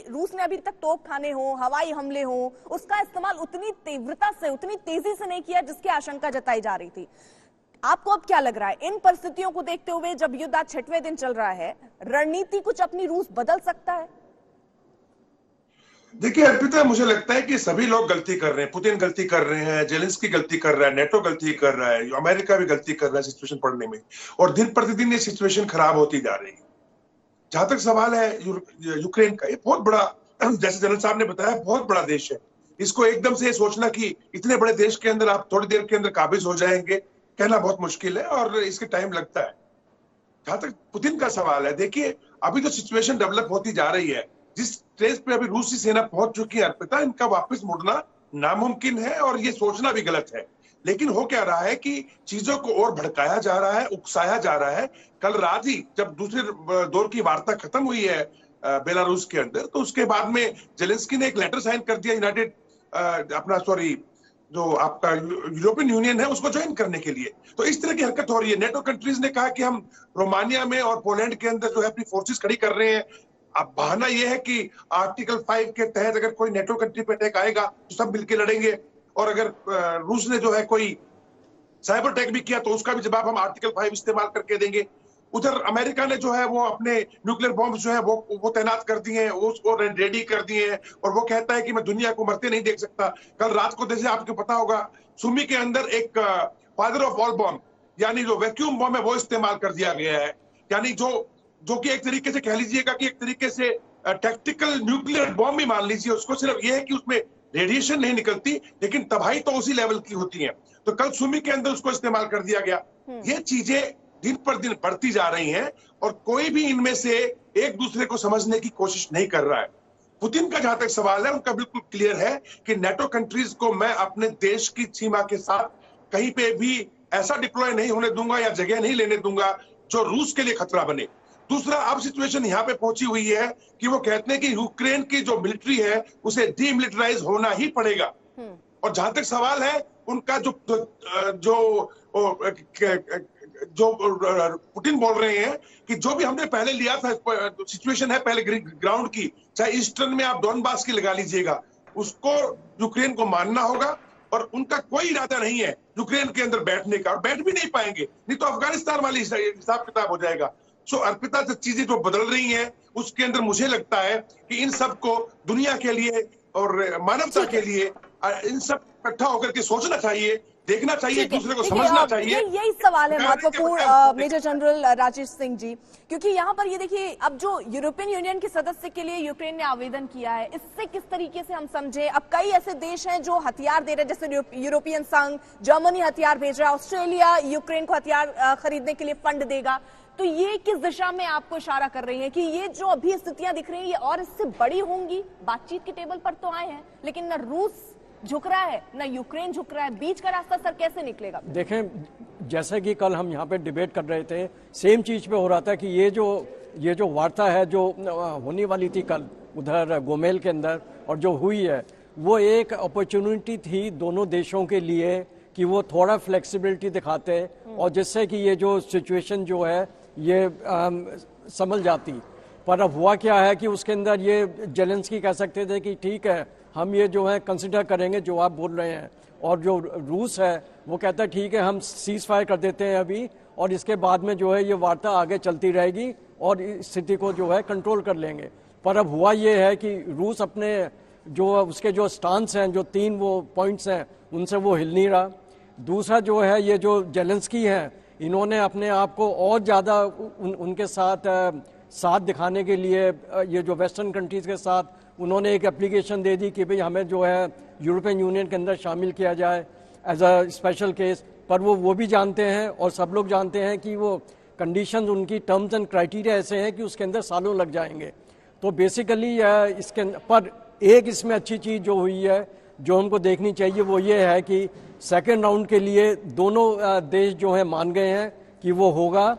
रूस ने अभी तक तोपखाने हो, हवाई हमले हो, उसका इस्तेमाल उतनी तीव्रता से, उतनी तेजी से नहीं किया जिसकी आशंका जताई जा रही थी। आपको अब क्या लग रहा है इन परिस्थितियों को देखते हुए, जब युद्ध आज 6वें दिन चल रहा है, रणनीति कुछ अपनी रूस बदल सकता है? देखिए अर्पिता, मुझे लगता है कि सभी लोग गलती कर रहे हैं। पुतिन गलती कर रहे हैं, जेलेंस्की गलती कर रहा है, नेटो गलती कर रहा है, अमेरिका भी गलती कर रहा है सिचुएशन पढ़ने में, और दिन प्रतिदिन ये सिचुएशन खराब होती जा रही है। जहां तक सवाल है यूक्रेन का, ये बहुत बड़ा, जैसे जनरल साहब ने बताया, बहुत बड़ा देश है। इसको एकदम से सोचना कि इतने बड़े देश के अंदर आप थोड़ी देर के अंदर काबिज हो जाएंगे, कहना बहुत मुश्किल है और इसके टाइम लगता है। जहां तक पुतिन का सवाल है, देखिए अभी जो सिचुएशन डेवलप होती जा रही है, जिस स्टेज पे अभी रूसी सेना पहुंच चुकी है अर्पिता, इनका वापस मुड़ना नामुमकिन है और ये सोचना भी गलत है। लेकिन हो क्या रहा है कि चीजों को और भड़काया जा रहा है, उकसाया जा रहा है। कल रात ही जब दूसरे दौर की वार्ता खत्म हुई है बेलारूस के अंदर, तो उसके बाद में जेलेंस्की ने एक लेटर साइन कर दिया यूनाइटेड जो आपका यूरोपियन यूनियन है उसको ज्वाइन करने के लिए। तो इस तरह की हरकत हो रही है। नेटो कंट्रीज ने कहा कि हम रोमानिया में और पोलैंड के अंदर जो है अपनी फोर्सेस खड़ी कर रहे हैं। अब बहाना यह है कि आर्टिकल 5 के तहत अगर कोई नेटो कंट्री पे अटैक आएगा तो सब मिलकर लड़ेंगे, और अगर रूस ने जो है कोई साइबर अटैक भी किया तो उसका भी जवाब हम आर्टिकल 5 इस्तेमाल करके देंगे। उधर अमेरिका ने जो है वो अपने न्यूक्लियर बॉम्ब जो है वो तैनात कर दिए हैं, उसको रेडी कर दिए हैं, और वो कहता है कि मैं दुनिया को मरते नहीं देख सकता। कल रात को जैसे आपको पता होगा, सुमी के अंदर एक फादर ऑफ ऑल बॉम्ब यानी जो वैक्यूम बॉम्ब है वो इस्तेमाल कर दिया गया है। यानी जो कि एक तरीके से कह लीजिएगा कि एक तरीके से टैक्टिकल न्यूक्लियर बॉम्ब भी मान लीजिए उसको। सिर्फ ये है कि उसमें रेडिएशन नहीं निकलती, लेकिन तबाही तो उसी लेवल की होती है। तो कल सुमी के अंदर उसको इस्तेमाल कर दिया गया। ये चीजें दिन पर दिन बढ़ती जा रही हैं और कोई भी इनमें से एक दूसरे को समझने की कोशिश नहीं कर रहा है। पुतिन का जहां तक सवाल है, उनका बिल्कुल क्लियर है कि नेटो कंट्रीज को मैं अपने देश की सीमा के साथ कहीं पे भी ऐसा डिप्लॉय नहीं होने दूंगा या जगह नहीं लेने दूंगा जो रूस के लिए खतरा बने। दूसरा, अब सिचुएशन यहाँ पे पहुंची हुई है कि वो कहते हैं कि यूक्रेन की जो मिलिट्री है उसे डीमिलिटराइज होना ही पड़ेगा। और जहां तक सवाल है उनका जो पुतिन बोल रहे हैं कि जो भी हमने पहले लिया था सिचुएशन है पहले ग्राउंड की, चाहे ईस्टर्न में आप डॉनबास की लगा लीजिएगा, उसको यूक्रेन को मानना होगा। और उनका कोई इरादा नहीं है यूक्रेन के अंदर बैठने का, और बैठ भी नहीं पाएंगे, नहीं तो अफगानिस्तान वाली हिसाब किताब हो जाएगा। सो अर्पिता, जो चीजें जो बदल रही हैं उसके अंदर मुझे लगता है कि इन सबको दुनिया के लिए और मानवता के लिए इन सब इकट्ठा होकर के सोचना चाहिए, देखना चाहिए, एक दूसरे को समझना चाहिए। यही सवाल है महत्वपूर्ण मेजर जनरल राजेश सिंह जी, क्योंकि यहाँ पर ये देखिए, अब जो यूरोपियन यूनियन के सदस्य के लिए यूक्रेन ने आवेदन किया है, इससे किस तरीके से हम समझे। अब कई ऐसे देश हैं जो हथियार दे रहे हैं, जैसे यूरोपियन संघ, जर्मनी हथियार भेज रहा है, ऑस्ट्रेलिया यूक्रेन को हथियार खरीदने के लिए फंड देगा। तो ये किस दिशा में आपको इशारा कर रही है कि ये जो अभी स्थितियां दिख रही हैं ये और इससे बड़ी होंगी? बातचीत के टेबल पर तो आए हैं, लेकिन न रूस झुक रहा है न यूक्रेन झुक रहा है, बीच का रास्ता सर कैसे निकलेगा? देखें, जैसे कि कल हम यहाँ पे डिबेट कर रहे थे, सेम चीज पे हो रहा था कि ये जो वार्ता है जो होने वाली थी कल उधर गोमेल के अंदर और जो हुई है, वो एक अपॉर्चुनिटी थी दोनों देशों के लिए कि वो थोड़ा फ्लेक्सिबिलिटी दिखाते और जिससे कि ये जो सिचुएशन जो है ये संभल जाती। पर अब हुआ क्या है कि उसके अंदर ये जेलेंस्की कह सकते थे कि ठीक है, हम ये जो है कंसिडर करेंगे जो आप बोल रहे हैं, और जो रूस है वो कहता है ठीक है, हम सीज फायर कर देते हैं अभी, और इसके बाद में जो है ये वार्ता आगे चलती रहेगी और स्थिति को जो है कंट्रोल कर लेंगे। पर अब हुआ ये है कि रूस अपने जो उसके जो स्टांस हैं, जो 3 वो पॉइंट्स हैं, उनसे वो हिल नहीं रहा। दूसरा जो है, ये जो जेलेंस्की हैं, इन्होंने अपने आप को और ज़्यादा उनके साथ दिखाने के लिए, ये जो वेस्टर्न कंट्रीज़ के साथ, उन्होंने एक एप्लीकेशन दे दी कि भाई हमें जो है यूरोपियन यूनियन के अंदर शामिल किया जाए एज अ स्पेशल केस। पर वो भी जानते हैं और सब लोग जानते हैं कि वो कंडीशंस, उनकी टर्म्स एंड क्राइटेरिया ऐसे हैं कि उसके अंदर सालों लग जाएंगे। तो बेसिकली इसके पर एक इसमें अच्छी चीज़ जो हुई है, जो हमको देखनी चाहिए, वो ये है कि सेकेंड राउंड के लिए दोनों देश जो हैं मान गए हैं कि वो होगा।